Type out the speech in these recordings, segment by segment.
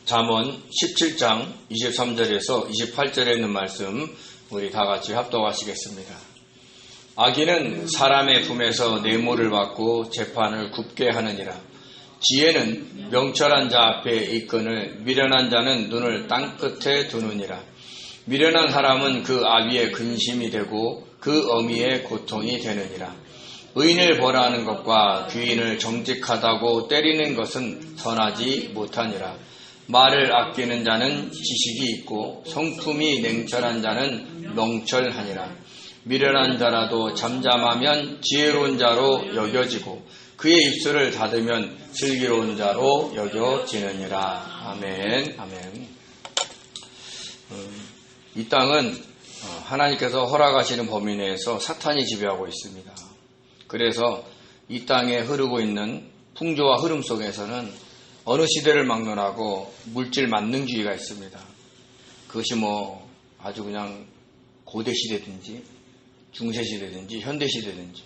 잠언 17장 23절에서 28절에 있는 말씀 우리 다 같이 합독하시겠습니다. 악인은 사람의 품에서 뇌물을 받고 재판을 굽게 하느니라. 지혜는 명철한 자 앞에 있거늘 미련한 자는 눈을 땅끝에 두느니라. 미련한 사람은 그 아비의 근심이 되고 그 어미의 고통이 되느니라. 의인을 벌하는 것과 귀인을 정직하다고 때리는 것은 선하지 못하니라. 말을 아끼는 자는 지식이 있고 성품이 냉철한 자는 명철하니라. 미련한 자라도 잠잠하면 지혜로운 자로 여겨지고 그의 입술을 닫으면 슬기로운 자로 여겨지느니라. 아멘. 아멘. 이 땅은 하나님께서 허락하시는 범위 내에서 사탄이 지배하고 있습니다. 그래서 이 땅에 흐르고 있는 풍조와 흐름 속에서는 어느 시대를 막론하고 물질 만능주의가 있습니다. 그것이 아주 그냥 고대 시대든지 중세 시대든지 현대 시대든지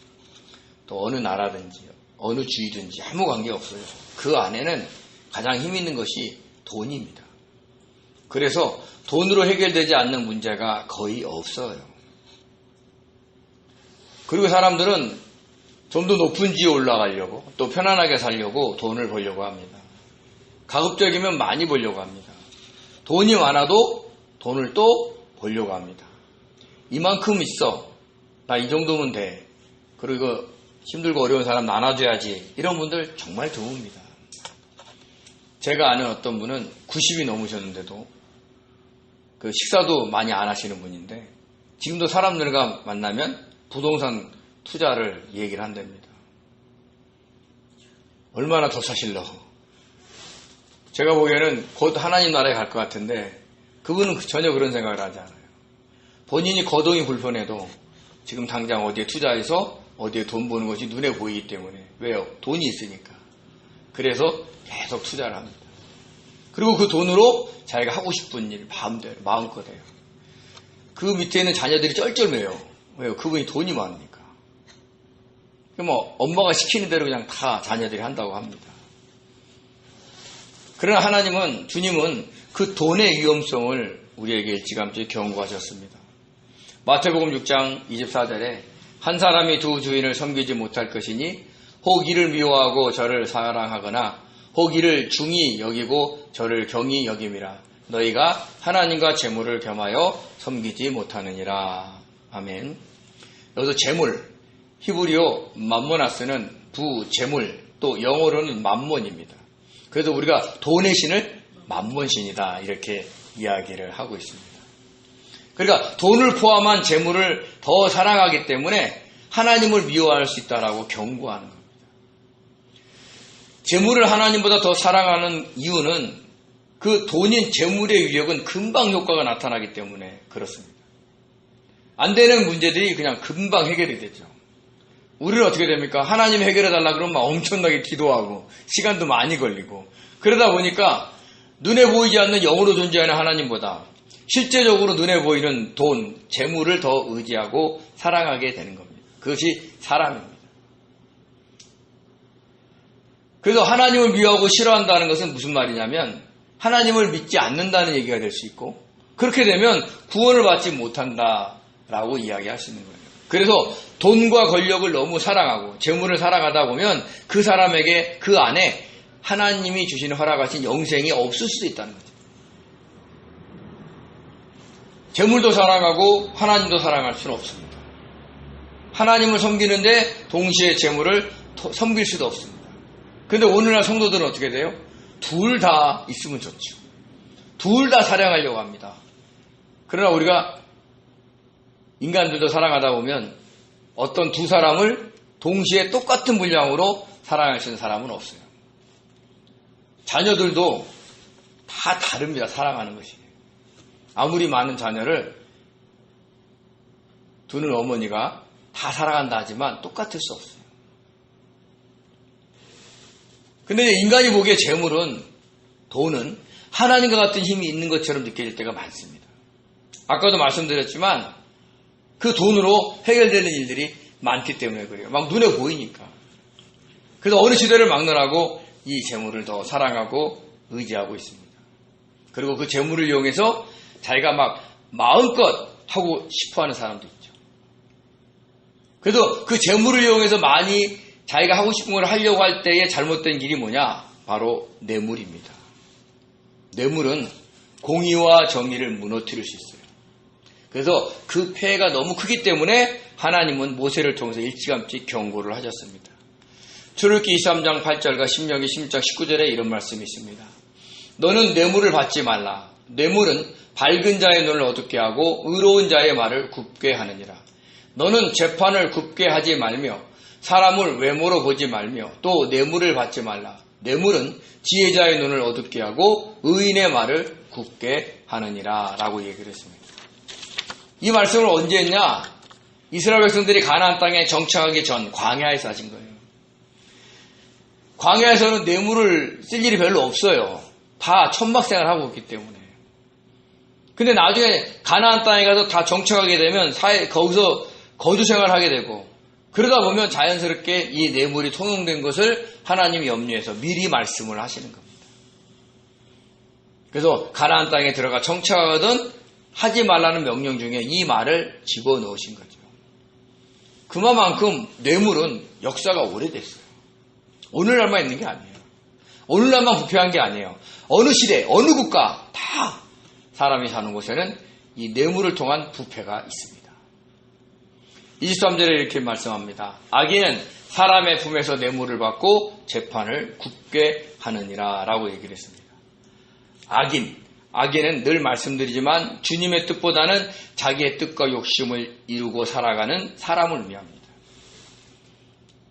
또 어느 나라든지 어느 주의든지 아무 관계 없어요. 그 안에는 가장 힘 있는 것이 돈입니다. 그래서 돈으로 해결되지 않는 문제가 거의 없어요. 그리고 사람들은 좀 더 높은 지에 올라가려고 또 편안하게 살려고 돈을 벌려고 합니다. 가급적이면 많이 벌려고 합니다. 돈이 많아도 돈을 또 벌려고 합니다. 이만큼 있어. 나 이 정도면 돼. 그리고 힘들고 어려운 사람 나눠줘야지. 이런 분들 정말 드뭅니다. 제가 아는 어떤 분은 90이 넘으셨는데도 그 식사도 많이 안 하시는 분인데 지금도 사람들과 만나면 부동산 투자를 얘기를 한답니다. 얼마나 더 사실러? 제가 보기에는 곧 하나님 나라에 갈 것 같은데 그분은 전혀 그런 생각을 하지 않아요. 본인이 거동이 불편해도 지금 당장 어디에 투자해서 어디에 돈 버는 것이 눈에 보이기 때문에. 왜요? 돈이 있으니까. 그래서 계속 투자를 합니다. 그리고 그 돈으로 자기가 하고 싶은 일 마음껏 해요. 그 밑에 있는 자녀들이 쩔쩔매요. 왜요? 그분이 돈이 많으니까. 엄마가 시키는 대로 그냥 다 자녀들이 한다고 합니다. 그러나 하나님은, 주님은 그 돈의 위험성을 우리에게 일찌감치 경고하셨습니다. 마태복음 6장 24절에 한 사람이 두 주인을 섬기지 못할 것이니 혹 이를 미워하고 저를 사랑하거나 혹 이를 중히 여기고 저를 경히 여김이라. 너희가 하나님과 재물을 겸하여 섬기지 못하느니라. 아멘. 여기서 재물, 히브리어 맘모나스는 부재물, 또 영어로는 맘몬입니다. 그래서 우리가 돈의 신을 맘몬신이다 이렇게 이야기를 하고 있습니다. 그러니까 돈을 포함한 재물을 더 사랑하기 때문에 하나님을 미워할 수 있다라고 경고하는 겁니다. 재물을 하나님보다 더 사랑하는 이유는 그 돈인 재물의 위력은 금방 효과가 나타나기 때문에 그렇습니다. 안 되는 문제들이 그냥 금방 해결이 되죠. 우리는 어떻게 됩니까? 하나님 해결해달라 그러면 막 엄청나게 기도하고 시간도 많이 걸리고 그러다 보니까 눈에 보이지 않는 영으로 존재하는 하나님보다 실제적으로 눈에 보이는 돈, 재물을 더 의지하고 사랑하게 되는 겁니다. 그것이 사랑입니다. 그래서 하나님을 미워하고 싫어한다는 것은 무슨 말이냐면 하나님을 믿지 않는다는 얘기가 될 수 있고 그렇게 되면 구원을 받지 못한다라고 이야기할 수 있는 거예요. 그래서 돈과 권력을 너무 사랑하고 재물을 사랑하다 보면 그 사람에게 그 안에 하나님이 주시는 허락하신 영생이 없을 수도 있다는 거죠. 재물도 사랑하고 하나님도 사랑할 수는 없습니다. 하나님을 섬기는데 동시에 재물을 섬길 수도 없습니다. 그런데 오늘날 성도들은 어떻게 돼요? 둘 다 있으면 좋죠. 둘 다 사랑하려고 합니다. 그러나 우리가 인간들도 사랑하다 보면 어떤 두 사람을 동시에 똑같은 분량으로 사랑할 수 있는 사람은 없어요. 자녀들도 다 다릅니다. 사랑하는 것이. 아무리 많은 자녀를 두는 어머니가 다 사랑한다 하지만 똑같을 수 없어요. 근데 인간이 보기에 재물은, 돈은 하나님과 같은 힘이 있는 것처럼 느껴질 때가 많습니다. 아까도 말씀드렸지만 그 돈으로 해결되는 일들이 많기 때문에 그래요. 막 눈에 보이니까. 그래서 어느 시대를 막론하고 이 재물을 더 사랑하고 의지하고 있습니다. 그리고 그 재물을 이용해서 자기가 막 마음껏 하고 싶어하는 사람도 있죠. 그래서 그 재물을 이용해서 많이 자기가 하고 싶은 걸 하려고 할 때의 잘못된 길이 뭐냐? 바로 뇌물입니다. 뇌물은 공의와 정의를 무너뜨릴 수 있어요. 그래서 그 폐해가 너무 크기 때문에 하나님은 모세를 통해서 일찌감치 경고를 하셨습니다. 출애굽기 23장 8절과 신명기 16장 19절에 이런 말씀이 있습니다. 너는 뇌물을 받지 말라. 뇌물은 밝은 자의 눈을 어둡게 하고 의로운 자의 말을 굽게 하느니라. 너는 재판을 굽게 하지 말며 사람을 외모로 보지 말며 또 뇌물을 받지 말라. 뇌물은 지혜자의 눈을 어둡게 하고 의인의 말을 굽게 하느니라 라고 얘기를 했습니다. 이 말씀을 언제 했냐? 이스라엘 백성들이 가나안 땅에 정착하기 전 광야에서 하신 거예요. 광야에서는 뇌물을 쓸 일이 별로 없어요. 다 천막생활하고 있기 때문에. 근데 나중에 가나안 땅에 가서 다 정착하게 되면 거기서 거주생활을 하게 되고 그러다 보면 자연스럽게 이 뇌물이 통용된 것을 하나님이 염려해서 미리 말씀을 하시는 겁니다. 그래서 가나안 땅에 들어가 정착하거든 하지 말라는 명령 중에 이 말을 집어넣으신 거죠. 그만큼 뇌물은 역사가 오래됐어요. 오늘날만 있는 게 아니에요. 오늘날만 부패한 게 아니에요. 어느 시대, 어느 국가 다 사람이 사는 곳에는 이 뇌물을 통한 부패가 있습니다. 23절에 이렇게 말씀합니다. 악인은 사람의 품에서 뇌물을 받고 재판을 굽게 하느니라 라고 얘기를 했습니다. 악인은 늘 말씀드리지만 주님의 뜻보다는 자기의 뜻과 욕심을 이루고 살아가는 사람을 의미합니다.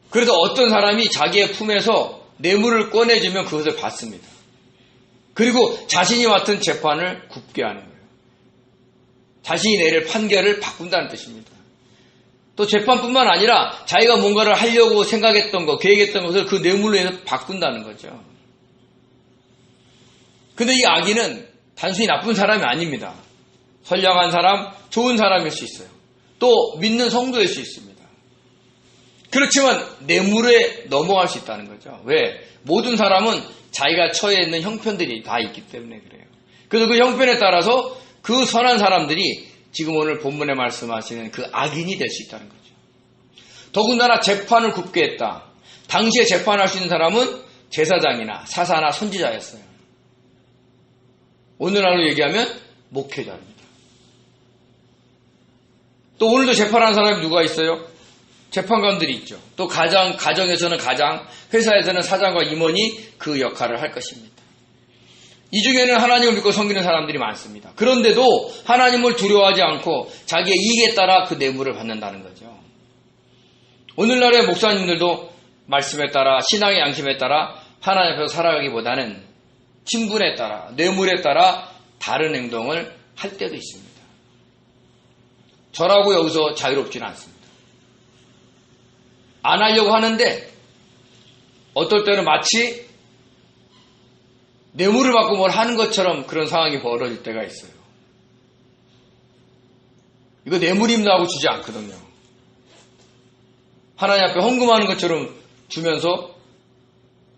그래서 어떤 사람이 자기의 품에서 뇌물을 꺼내주면 그것을 받습니다. 그리고 자신이 맡은 재판을 굽게 하는 거예요. 자신이 내릴 판결을 바꾼다는 뜻입니다. 또 재판뿐만 아니라 자기가 뭔가를 하려고 생각했던 것, 계획했던 것을 그 뇌물로 해서 바꾼다는 거죠. 근데 이 악인은 단순히 나쁜 사람이 아닙니다. 선량한 사람, 좋은 사람일 수 있어요. 또 믿는 성도일 수 있습니다. 그렇지만 뇌물에 넘어갈 수 있다는 거죠. 왜? 모든 사람은 자기가 처해 있는 형편들이 다 있기 때문에 그래요. 그래서 그 형편에 따라서 그 선한 사람들이 지금 오늘 본문에 말씀하시는 그 악인이 될 수 있다는 거죠. 더군다나 재판을 굽게 했다. 당시에 재판할 수 있는 사람은 제사장이나 사사나 선지자였어요. 오늘날로 얘기하면 목회자입니다. 또 오늘도 재판하는 사람이 누가 있어요? 재판관들이 있죠. 또 가정에서는 가장, 회사에서는 사장과 임원이 그 역할을 할 것입니다. 이 중에는 하나님을 믿고 섬기는 사람들이 많습니다. 그런데도 하나님을 두려워하지 않고 자기의 이익에 따라 그 뇌물을 받는다는 거죠. 오늘날의 목사님들도 말씀에 따라 신앙의 양심에 따라 하나님 앞에서 살아가기보다는 친분에 따라 뇌물에 따라 다른 행동을 할 때도 있습니다. 저라고 여기서 자유롭지는 않습니다. 안 하려고 하는데 어떨 때는 마치 뇌물을 받고 뭘 하는 것처럼 그런 상황이 벌어질 때가 있어요. 이거 뇌물입니다 하고 주지 않거든요. 하나님 앞에 헌금하는 것처럼 주면서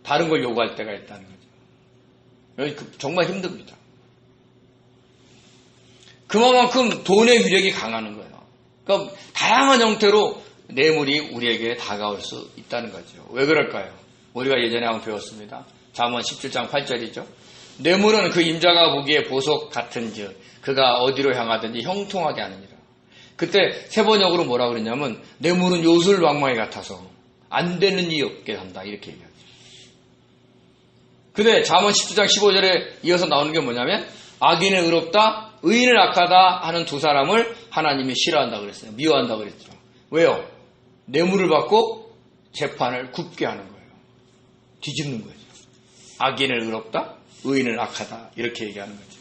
다른 걸 요구할 때가 있다는 거죠. 정말 힘듭니다. 그만큼 돈의 위력이 강하는 거예요. 그러니까 다양한 형태로 뇌물이 우리에게 다가올 수 있다는 거죠. 왜 그럴까요? 우리가 예전에 한번 배웠습니다. 잠언 17장 8절이죠. 뇌물은 그 임자가 보기에 보석 같은즉 그가 어디로 향하든지 형통하게 하느니라. 그때 세번역으로 뭐라 그랬냐면 뇌물은 요술왕망이 같아서 안 되는 일이 없게 한다 이렇게 얘기하죠. 근데 잠언 17장 15절에 이어서 나오는 게 뭐냐면 악인은 의롭다 의인은 악하다 하는 두 사람을 하나님이 싫어한다 그랬어요. 미워한다 그랬죠. 왜요? 뇌물을 받고 재판을 굽게 하는 거예요. 뒤집는 거죠. 악인을 의롭다, 의인을 악하다 이렇게 얘기하는 거죠.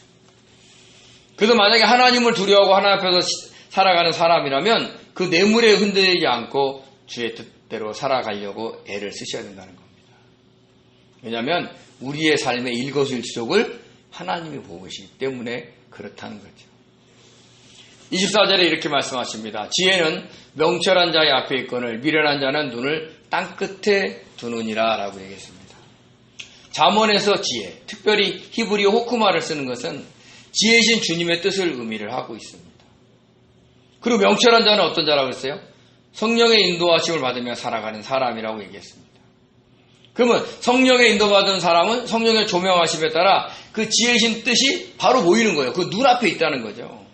그래서 만약에 하나님을 두려워하고 하나님 앞에서 살아가는 사람이라면 그 뇌물에 흔들리지 않고 주의 뜻대로 살아가려고 애를 쓰셔야 된다는 겁니다. 왜냐하면 우리의 삶의 일거수일투족을 하나님이 보고 계시기 때문에 그렇다는 거죠. 24절에 이렇게 말씀하십니다. 지혜는 명철한 자의 앞에 있거늘 미련한 자는 눈을 땅끝에 두느니라 라고 얘기했습니다. 잠언에서 지혜, 특별히 히브리어 호크마를 쓰는 것은 지혜이신 주님의 뜻을 의미를 하고 있습니다. 그리고 명철한 자는 어떤 자라고 했어요? 성령의 인도하심을 받으며 살아가는 사람이라고 얘기했습니다. 그러면 성령의 인도받은 사람은 성령의 조명하심에 따라 그 지혜이신 뜻이 바로 보이는 거예요. 그 눈앞에 있다는 거죠.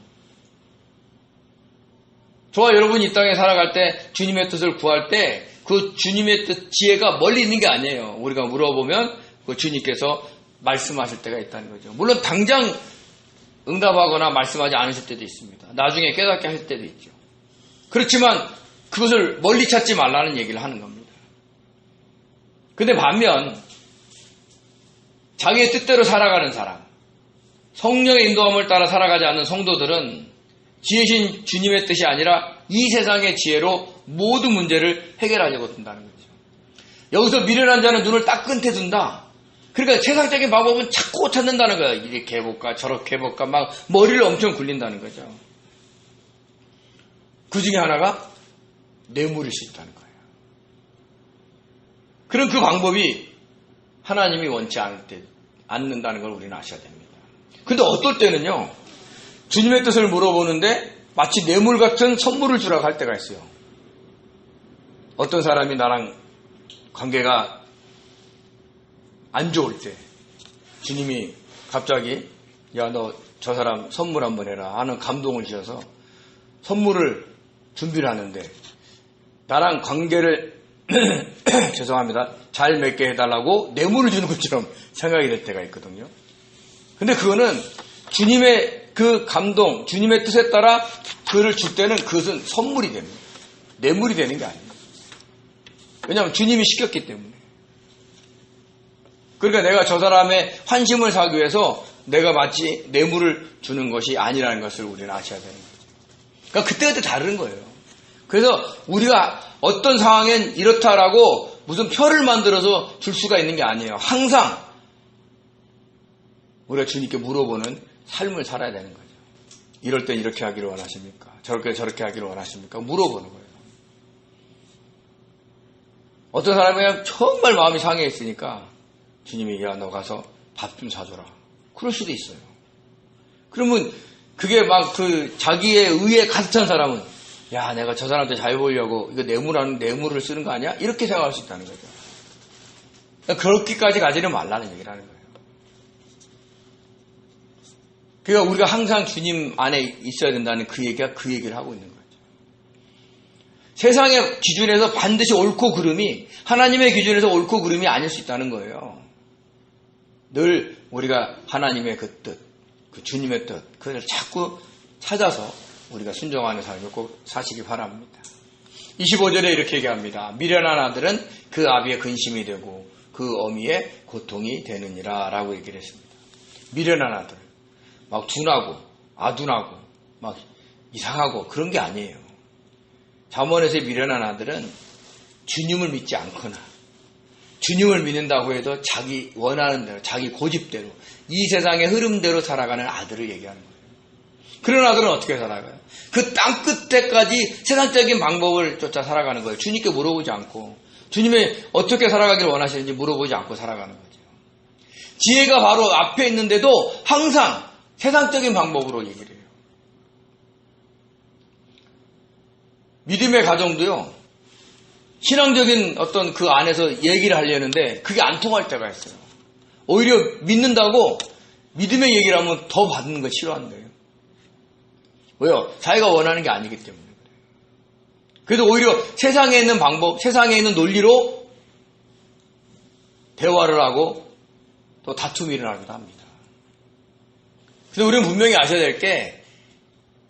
저와 여러분이 이 땅에 살아갈 때 주님의 뜻을 구할 때 그 주님의 뜻, 지혜가 멀리 있는 게 아니에요. 우리가 물어보면 그 주님께서 말씀하실 때가 있다는 거죠. 물론 당장 응답하거나 말씀하지 않으실 때도 있습니다. 나중에 깨닫게 할 때도 있죠. 그렇지만 그것을 멀리 찾지 말라는 얘기를 하는 겁니다. 근데 반면 자기의 뜻대로 살아가는 사람, 성령의 인도함을 따라 살아가지 않는 성도들은 지혜신 주님의 뜻이 아니라 이 세상의 지혜로 모든 문제를 해결하려고 든다는 거죠. 여기서 미련한 자는 눈을 딱 끝에 둔다. 그러니까 세상적인 방법은 자꾸 찾는다는 거예요. 이렇게 해볼까 저렇게 해볼까 막 머리를 엄청 굴린다는 거죠. 그 중에 하나가 뇌물일 수 있다는 거예요. 그럼 그 방법이 하나님이 원치 않는다는 걸 우리는 아셔야 됩니다. 근데 어떨 때는요, 주님의 뜻을 물어보는데 마치 뇌물 같은 선물을 주라고 할 때가 있어요. 어떤 사람이 나랑 관계가 안 좋을 때 주님이 갑자기 야, 너 저 사람 선물 한번 해라 하는 감동을 주셔서 선물을 준비를 하는데 나랑 관계를 죄송합니다. 잘 맺게 해달라고 뇌물을 주는 것처럼 생각이 될 때가 있거든요. 근데 그거는 주님의 그 감동, 주님의 뜻에 따라 그를 줄 때는 그것은 선물이 됩니다. 뇌물이 되는 게 아니에요. 왜냐하면 주님이 시켰기 때문에. 그러니까 내가 저 사람의 환심을 사기 위해서 내가 마치 뇌물을 주는 것이 아니라는 것을 우리는 아셔야 되는 거죠. 그러니까 그때그때 다른 거예요. 그래서 우리가 어떤 상황엔 이렇다라고 무슨 표를 만들어서 줄 수가 있는 게 아니에요. 항상 우리가 주님께 물어보는 삶을 살아야 되는 거죠. 이럴 땐 이렇게 하기를 원하십니까? 저렇게 하기를 원하십니까? 물어보는 거예요. 어떤 사람이 그냥 정말 마음이 상해 있으니까 주님이 야, 너 가서 밥 좀 사줘라. 그럴 수도 있어요. 그러면 그게 막 그 자기의 의에 가득 찬 사람은 야, 내가 저 사람한테 잘 보이려고 이거 뇌물을 쓰는 거 아니야? 이렇게 생각할 수 있다는 거죠. 그러니까 그렇게까지 가지는 말라는 얘기라는 거예요. 그러니까 우리가 항상 주님 안에 있어야 된다는 그 얘기를 하고 있는 거죠. 세상의 기준에서 반드시 옳고 그름이 하나님의 기준에서 옳고 그름이 아닐 수 있다는 거예요. 늘 우리가 하나님의 그 뜻, 그 주님의 뜻, 그걸 자꾸 찾아서 우리가 순종하는 삶을 꼭 사시기 바랍니다. 25절에 이렇게 얘기합니다. 미련한 아들은 그 아비의 근심이 되고 그 어미의 고통이 되느니라 라고 얘기를 했습니다. 미련한 아들, 막 둔하고 아둔하고 막 이상하고 그런 게 아니에요. 잠언에서의 미련한 아들은 주님을 믿지 않거나 주님을 믿는다고 해도 자기 원하는 대로 자기 고집대로 이 세상의 흐름대로 살아가는 아들을 얘기하는 거예요. 그런 아들은 어떻게 살아가요? 그 땅 끝에까지 세상적인 방법을 쫓아 살아가는 거예요. 주님께 물어보지 않고 주님이 어떻게 살아가기를 원하시는지 물어보지 않고 살아가는 거죠. 지혜가 바로 앞에 있는데도 항상 세상적인 방법으로 얘기를 해요. 믿음의 가정도요, 신앙적인 어떤 그 안에서 얘기를 하려는데 그게 안 통할 때가 있어요. 오히려 믿는다고 믿음의 얘기를 하면 더 받는 거 싫어하는 거예요. 왜요? 자기가 원하는 게 아니기 때문에 그래요. 그래서 오히려 세상에 있는 방법, 세상에 있는 논리로 대화를 하고 또 다툼이 일어나기도 합니다. 그래서 우리는 분명히 아셔야 될 게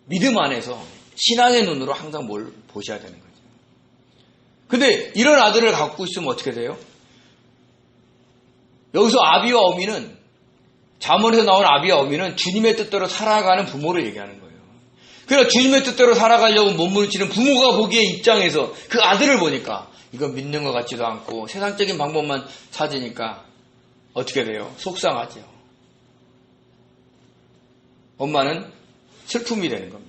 믿음 안에서 신앙의 눈으로 항상 뭘 보셔야 되는 거죠. 근데 이런 아들을 갖고 있으면 어떻게 돼요? 여기서 아비와 어미는, 잠언에서 나온 아비와 어미는 주님의 뜻대로 살아가는 부모를 얘기하는 거예요. 그러니까 주님의 뜻대로 살아가려고 몸부림치는 부모가 보기에 입장에서 그 아들을 보니까 이거 믿는 것 같지도 않고 세상적인 방법만 찾으니까 어떻게 돼요? 속상하죠. 엄마는 슬픔이 되는 겁니다.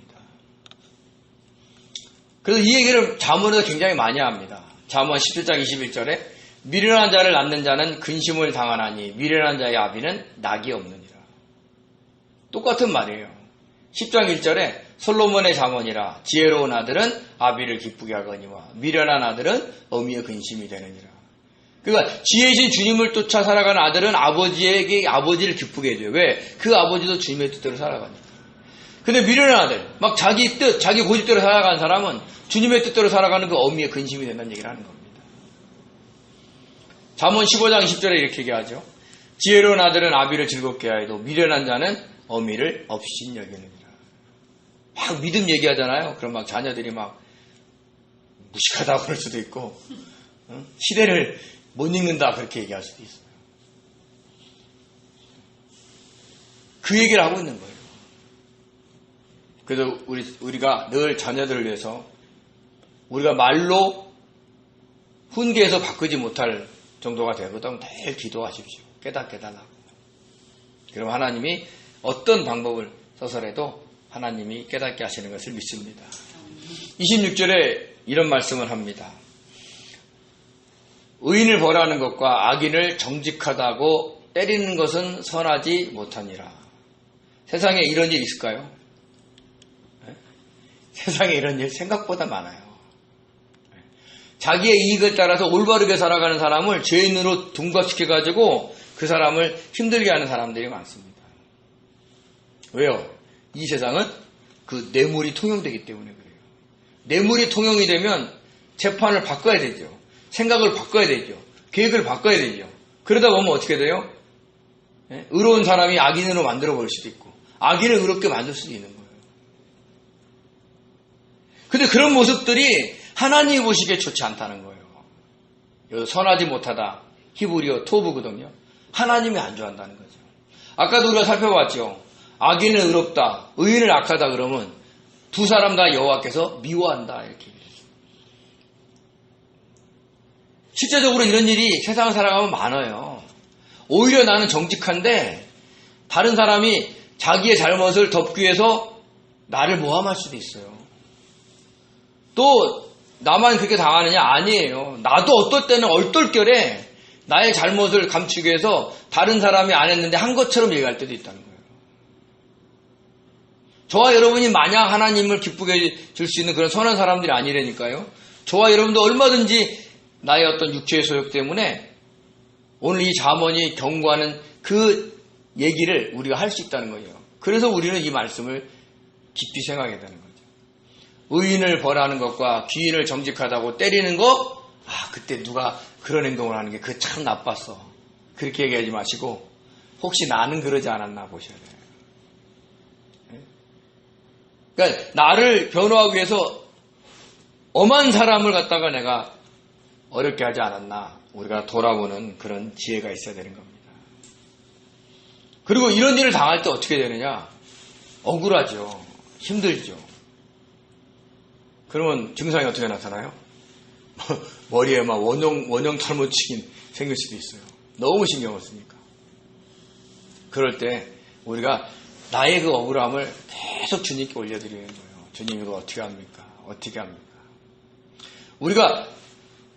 그래서 이 얘기를 잠언에서 굉장히 많이 합니다. 잠언 17장 21절에 미련한 자를 낳는 자는 근심을 당하나니 미련한 자의 아비는 낙이 없느니라. 똑같은 말이에요. 10장 1절에 솔로몬의 잠언이라 지혜로운 아들은 아비를 기쁘게 하거니와 미련한 아들은 어미의 근심이 되느니라. 그러니까 지혜이신 주님을 쫓아 살아가는 아들은 아버지를 기쁘게 해줘요. 왜? 그 아버지도 주님의 뜻대로 살아가니까. 근데 미련한 아들, 막 자기 뜻, 자기 고집대로 살아가는 사람은 주님의 뜻대로 살아가는 그 어미의 근심이 된다는 얘기를 하는 겁니다. 잠언 15장 10절에 이렇게 얘기하죠. 지혜로운 아들은 아비를 즐겁게 하여도 미련한 자는 어미를 없인 여기느니라. 막 믿음 얘기하잖아요. 그럼 막 자녀들이 막 무식하다고 그럴 수도 있고, 시대를 못 읽는다 그렇게 얘기할 수도 있어요. 그 얘기를 하고 있는 거예요. 그래서 우리가 늘 자녀들을 위해서 우리가 말로 훈계해서 바꾸지 못할 정도가 되거든 매일 기도하십시오. 깨닫게 달라고. 그럼 하나님이 어떤 방법을 써서라도 하나님이 깨닫게 하시는 것을 믿습니다. 26절에 이런 말씀을 합니다. 의인을 벌하는 것과 악인을 정직하다고 때리는 것은 선하지 못하니라. 세상에 이런 일 있을까요? 네? 세상에 이런 일 생각보다 많아요. 자기의 이익을 따라서 올바르게 살아가는 사람을 죄인으로 둔갑시켜가지고 그 사람을 힘들게 하는 사람들이 많습니다. 왜요? 이 세상은 그 뇌물이 통용되기 때문에 그래요. 뇌물이 통용이 되면 재판을 바꿔야 되죠. 생각을 바꿔야 되죠. 계획을 바꿔야 되죠. 그러다 보면 어떻게 돼요? 의로운 사람이 악인으로 만들어 버릴 수도 있고 악인을 의롭게 만들 수도 있는 거예요. 근데 그런 모습들이 하나님이 보시기에 좋지 않다는 거예요. 선하지 못하다. 히브리어 토브거든요. 하나님이 안 좋아한다는 거죠. 아까도 우리가 살펴봤죠. 악인은 의롭다. 의인은 악하다 그러면 두 사람 다 여호와께서 미워한다. 이렇게 얘기했어요. 실제적으로 이런 일이 세상을 살아가면 많아요. 오히려 나는 정직한데 다른 사람이 자기의 잘못을 덮기 위해서 나를 모함할 수도 있어요. 또 나만 그렇게 당하느냐? 아니에요. 나도 어떨 때는 얼떨결에 나의 잘못을 감추기 위해서 다른 사람이 안 했는데 한 것처럼 얘기할 때도 있다는 거예요. 저와 여러분이 마냥 하나님을 기쁘게 줄 수 있는 그런 선한 사람들이 아니라니까요. 저와 여러분도 얼마든지 나의 어떤 육체의 소욕 때문에 오늘 이 잠언이 경고하는 그 얘기를 우리가 할 수 있다는 거예요. 그래서 우리는 이 말씀을 깊이 생각해야 되는 거죠. 의인을 벌하는 것과 귀인을 정직하다고 때리는 거, 그때 누가 그런 행동을 하는 게 그 참 나빴어. 그렇게 얘기하지 마시고 혹시 나는 그러지 않았나 보셔야 돼요. 그러니까 나를 변호하기 위해서 엄한 사람을 갖다가 내가 어렵게 하지 않았나 우리가 돌아보는 그런 지혜가 있어야 되는 겁니다. 그리고 이런 일을 당할 때 어떻게 되느냐? 억울하죠. 힘들죠. 그러면 증상이 어떻게 나타나요? 머리에 막 원형 탈모치긴 생길 수도 있어요. 너무 신경을 쓰니까. 그럴 때 우리가 나의 그 억울함을 계속 주님께 올려드리는 거예요. 주님 이거 어떻게 합니까? 어떻게 합니까? 우리가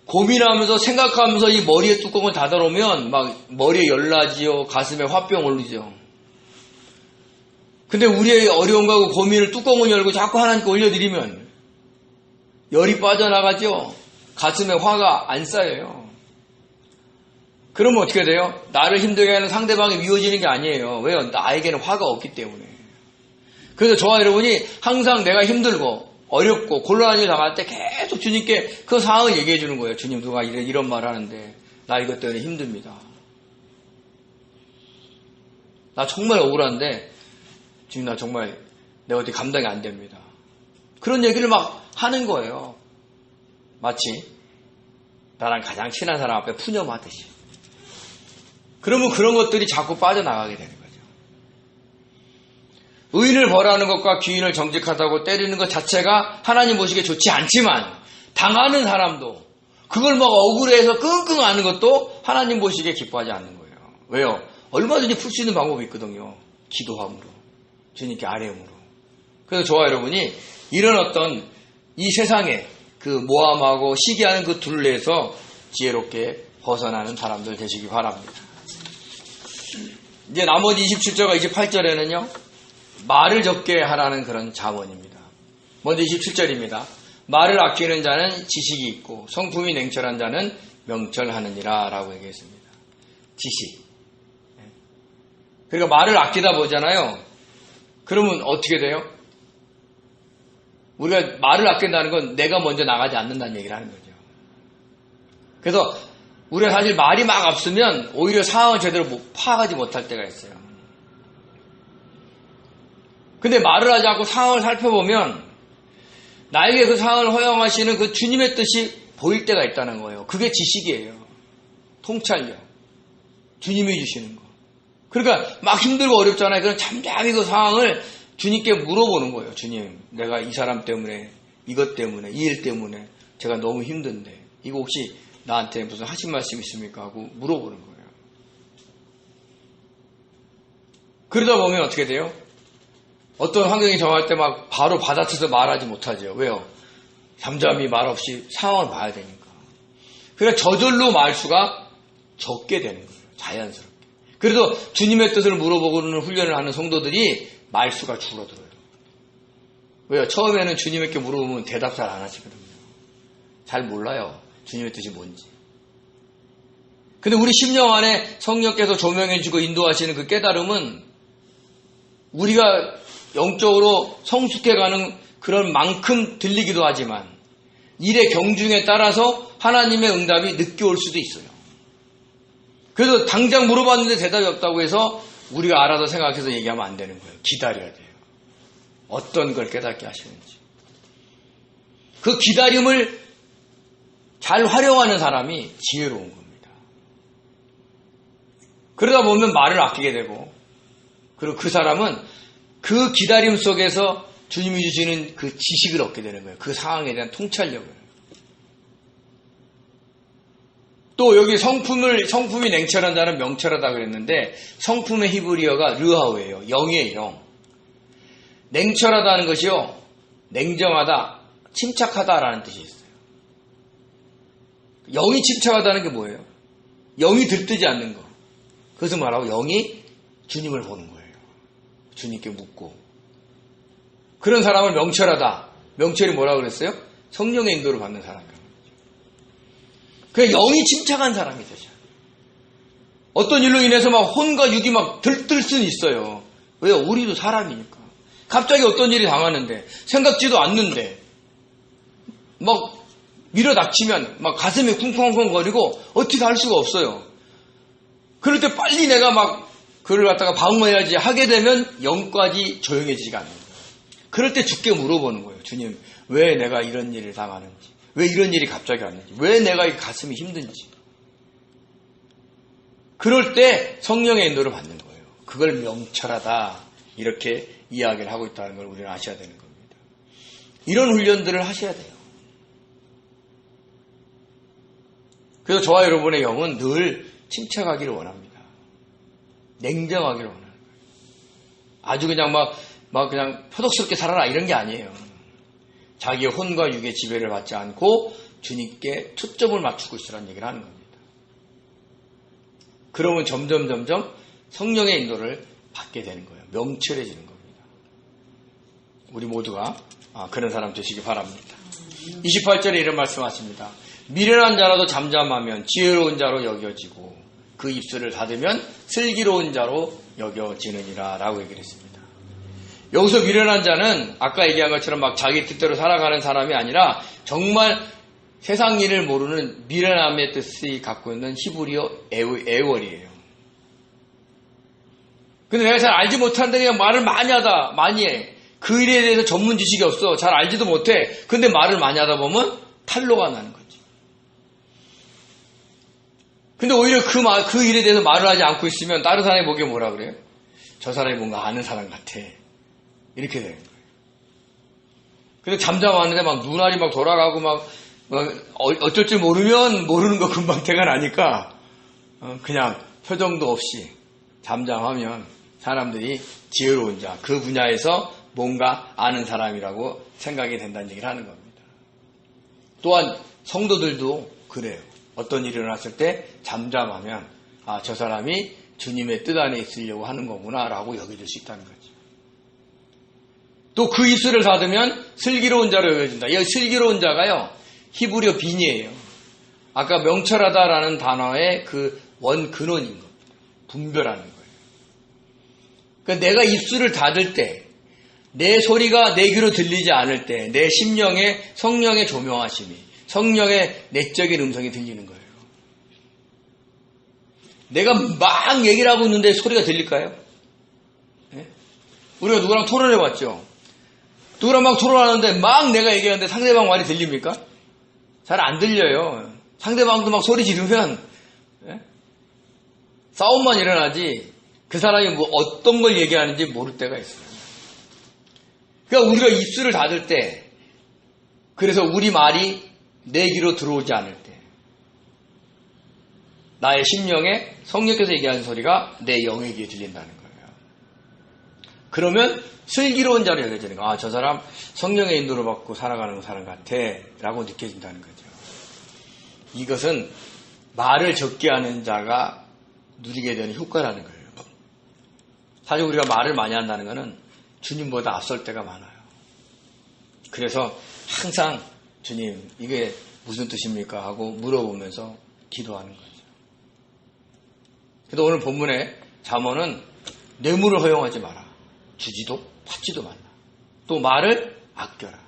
고민하면서 생각하면서 이 머리에 뚜껑을 닫아놓으면 막 머리에 열나지요. 가슴에 화병 오르죠. 근데 우리의 어려움과 그 고민을 뚜껑을 열고 자꾸 하나님께 올려드리면 열이 빠져나가죠. 가슴에 화가 안 쌓여요. 그러면 어떻게 돼요? 나를 힘들게 하는 상대방이 미워지는 게 아니에요. 왜요? 나에게는 화가 없기 때문에. 그래서 저와 여러분이 항상 내가 힘들고 어렵고 곤란한 일 당할 때 계속 주님께 그 상황을 얘기해 주는 거예요. 주님 누가 이런 말 하는데 나 이것 때문에 힘듭니다. 나 정말 억울한데 주님 나 정말 내가 어떻게 감당이 안 됩니다. 그런 얘기를 막 하는 거예요. 마치 나랑 가장 친한 사람 앞에 푸념하듯이. 그러면 그런 것들이 자꾸 빠져나가게 되는 거죠. 의인을 벌하는 것과 귀인을 정직하다고 때리는 것 자체가 하나님 보시기에 좋지 않지만 당하는 사람도 그걸 막 억울해서 끙끙 앓는 것도 하나님 보시기에 기뻐하지 않는 거예요. 왜요? 얼마든지 풀 수 있는 방법이 있거든요. 기도함으로, 주님께 아뢰음으로. 그래서 저와 여러분이 이런 어떤 이 세상에 그 모함하고 시기하는 그 둘레에서 지혜롭게 벗어나는 사람들 되시기 바랍니다. 이제 나머지 27절과 28절에는요, 말을 적게 하라는 그런 자문입니다. 먼저 27절입니다. 말을 아끼는 자는 지식이 있고 성품이 냉철한 자는 명철하느니라 라고 얘기했습니다. 지식. 그러니까 말을 아끼다 보잖아요. 그러면 어떻게 돼요? 우리가 말을 아낀다는 건 내가 먼저 나가지 않는다는 얘기를 하는 거죠. 그래서 우리가 사실 말이 막 없으면 오히려 상황을 제대로 파악하지 못할 때가 있어요. 근데 말을 하지 않고 상황을 살펴보면 나에게 그 상황을 허용하시는 그 주님의 뜻이 보일 때가 있다는 거예요. 그게 지식이에요. 통찰력. 주님이 주시는 거. 그러니까 막 힘들고 어렵잖아요. 그럼 잠잠히 그 상황을 주님께 물어보는 거예요. 주님, 내가 이 사람 때문에, 이것 때문에, 이 일 때문에 제가 너무 힘든데 이거 혹시 나한테 무슨 하신 말씀 있습니까? 하고 물어보는 거예요. 그러다 보면 어떻게 돼요? 어떤 환경이 정할 때 막 바로 받아쳐서 말하지 못하죠. 왜요? 잠잠히 말 없이 상황을 봐야 되니까. 그러니까 저절로 말수가 적게 되는 거예요. 자연스럽게. 그래도 주님의 뜻을 물어보고는 훈련을 하는 성도들이 말수가 줄어들어요. 왜요? 처음에는 주님에게 물어보면 대답 잘 안 하시거든요. 잘 몰라요. 주님의 뜻이 뭔지. 근데 우리 심령 안에 성령께서 조명해주고 인도하시는 그 깨달음은 우리가 영적으로 성숙해가는 그런 만큼 들리기도 하지만 일의 경중에 따라서 하나님의 응답이 늦게 올 수도 있어요. 그래서 당장 물어봤는데 대답이 없다고 해서 우리가 알아서 생각해서 얘기하면 안 되는 거예요. 기다려야 돼요. 어떤 걸 깨닫게 하시는지. 그 기다림을 잘 활용하는 사람이 지혜로운 겁니다. 그러다 보면 말을 아끼게 되고, 그리고 그 사람은 그 기다림 속에서 주님이 주시는 그 지식을 얻게 되는 거예요. 그 상황에 대한 통찰력을. 또 여기 성품이 냉철한 자는 명철하다 그랬는데 성품의 히브리어가 르하우예요. 영이에요. 영. 냉철하다는 것이요. 냉정하다, 침착하다라는 뜻이 있어요. 영이 침착하다는 게 뭐예요? 영이 들뜨지 않는 거. 그것은 말하고 영이 주님을 보는 거예요. 주님께 묻고. 그런 사람을 명철하다. 명철이 뭐라고 그랬어요? 성령의 인도를 받는 사람이에요. 그냥 영이 침착한 사람이 되죠. 어떤 일로 인해서 막 혼과 육이 막 들뜰 수는 있어요. 왜요? 우리도 사람이니까. 갑자기 어떤 일이 당하는데 생각지도 않는데 막 밀어닥치면 막 가슴이 쿵쿵쿵거리고 어떻게 할 수가 없어요. 그럴 때 빨리 내가 막 그를 갖다가 방어해야지 하게 되면 영까지 조용해지지가 않는 거예요. 그럴 때 주께 물어보는 거예요. 주님, 왜 내가 이런 일을 당하는지, 왜 이런 일이 갑자기 왔는지, 왜 내가 이 가슴이 힘든지. 그럴 때 성령의 인도를 받는 거예요. 그걸 명철하다 이렇게 이야기를 하고 있다는 걸 우리는 아셔야 되는 겁니다. 이런 훈련들을 하셔야 돼요. 그래서 저와 여러분의 영은 늘 침착하기를 원합니다. 냉정하기를 원하는 거예요. 아주 그냥 막 그냥 표독스럽게 살아라 이런 게 아니에요. 자기의 혼과 육의 지배를 받지 않고 주님께 초점을 맞추고 있으라는 얘기를 하는 겁니다. 그러면 점점 성령의 인도를 받게 되는 거예요. 명철해지는 겁니다. 우리 모두가 그런 사람 되시기 바랍니다. 28절에 이런 말씀하십니다. 미련한 자라도 잠잠하면 지혜로운 자로 여겨지고 그 입술을 닫으면 슬기로운 자로 여겨지느니라 라고 얘기를 했습니다. 여기서 미련한 자는 아까 얘기한 것처럼 막 자기 뜻대로 살아가는 사람이 아니라 정말 세상 일을 모르는 미련함의 뜻이 갖고 있는 히브리어 애월이에요. 근데 내가 잘 알지 못하는데 그냥 말을 많이 해. 그 일에 대해서 전문 지식이 없어. 잘 알지도 못해. 근데 말을 많이 하다 보면 탈로가 나는 거지. 근데 오히려 그 일에 대해서 말을 하지 않고 있으면 다른 사람이 보기에 뭐라 그래요? 저 사람이 뭔가 아는 사람 같아. 이렇게 되는 거예요. 그래서 잠잠하는데 막 눈알이 막 돌아가고 막 어쩔 줄 모르면 모르는 거 금방 태가 나니까 그냥 표정도 없이 잠잠하면 사람들이 지혜로운 자, 그 분야에서 뭔가 아는 사람이라고 생각이 된다는 얘기를 하는 겁니다. 또한 성도들도 그래요. 어떤 일이 일어났을 때 잠잠하면 저 사람이 주님의 뜻 안에 있으려고 하는 거구나 라고 여겨질 수 있다는 거죠. 또 그 입술을 닫으면 슬기로운 자로 여겨진다. 이 슬기로운 자가요, 히브리어 빈이에요. 아까 명철하다라는 단어의 그 원근원인 겁니다. 분별하는 거예요. 그러니까 내가 입술을 닫을 때, 내 소리가 내 귀로 들리지 않을 때, 내 심령에 성령의 조명하심이, 성령의 내적인 음성이 들리는 거예요. 내가 막 얘기를 하고 있는데 소리가 들릴까요? 네? 우리가 누구랑 토론해봤죠? 누구랑 막 토론하는데 막 내가 얘기하는데 상대방 말이 들립니까? 잘 안 들려요. 상대방도 막 소리 지르면 싸움만 일어나지 그 사람이 뭐 어떤 걸 얘기하는지 모를 때가 있어요. 그러니까 우리가 입술을 닫을 때, 그래서 우리 말이 내 귀로 들어오지 않을 때, 나의 심령에 성령께서 얘기하는 소리가 내 영의 귀에 들린다는 거예요. 그러면 슬기로운 자로 여겨지는 거예요. 저 사람 성령의 인도를 받고 살아가는 사람 같아 라고 느껴진다는 거죠. 이것은 말을 적게 하는 자가 누리게 되는 효과라는 거예요. 사실 우리가 말을 많이 한다는 것은 주님보다 앞설 때가 많아요. 그래서 항상 주님 이게 무슨 뜻입니까? 하고 물어보면서 기도하는 거죠. 그래서 오늘 본문에 잠언은 뇌물을 허용하지 마라. 주지도 받지도 말라. 또 말을 아껴라.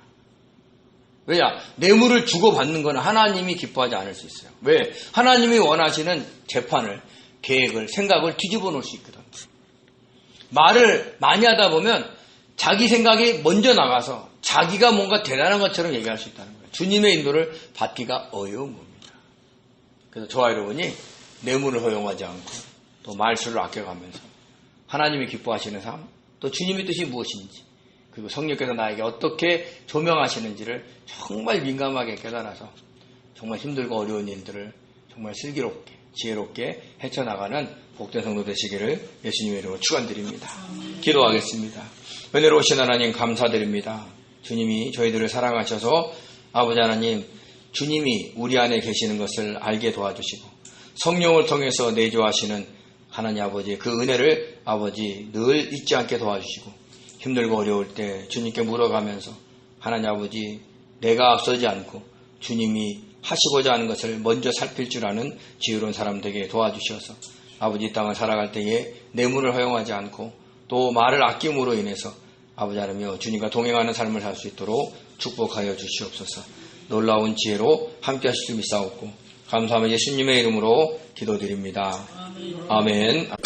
왜냐? 뇌물을 주고받는 건 하나님이 기뻐하지 않을 수 있어요. 왜? 하나님이 원하시는 재판을, 계획을, 생각을 뒤집어 놓을 수 있거든. 말을 많이 하다 보면 자기 생각이 먼저 나가서 자기가 뭔가 대단한 것처럼 얘기할 수 있다는 거예요. 주님의 인도를 받기가 어려운 겁니다. 그래서 저와 여러분이 뇌물을 허용하지 않고 또 말수를 아껴가면서 하나님이 기뻐하시는 삶, 또 주님의 뜻이 무엇인지, 그리고 성령께서 나에게 어떻게 조명하시는지를 정말 민감하게 깨달아서 정말 힘들고 어려운 일들을 정말 슬기롭게, 지혜롭게 헤쳐나가는 복된 성도 되시기를 예수님의 이름으로 축원드립니다. 기도하겠습니다. 은혜로우신 하나님 감사드립니다. 주님이 저희들을 사랑하셔서 아버지 하나님, 주님이 우리 안에 계시는 것을 알게 도와주시고 성령을 통해서 내조하시는 하나님 아버지 그 은혜를 아버지 늘 잊지 않게 도와주시고 힘들고 어려울 때 주님께 물어가면서 하나님 아버지 내가 앞서지 않고 주님이 하시고자 하는 것을 먼저 살필 줄 아는 지혜로운 사람 되게 도와주셔서 아버지 이 땅을 살아갈 때에 뇌물을 허용하지 않고 또 말을 아낌으로 인해서 아버지 하나님이여 주님과 동행하는 삶을 살 수 있도록 축복하여 주시옵소서. 놀라운 지혜로 함께 하실 수 있사옵고 감사하며 예수님의 이름으로 기도드립니다. 아멘.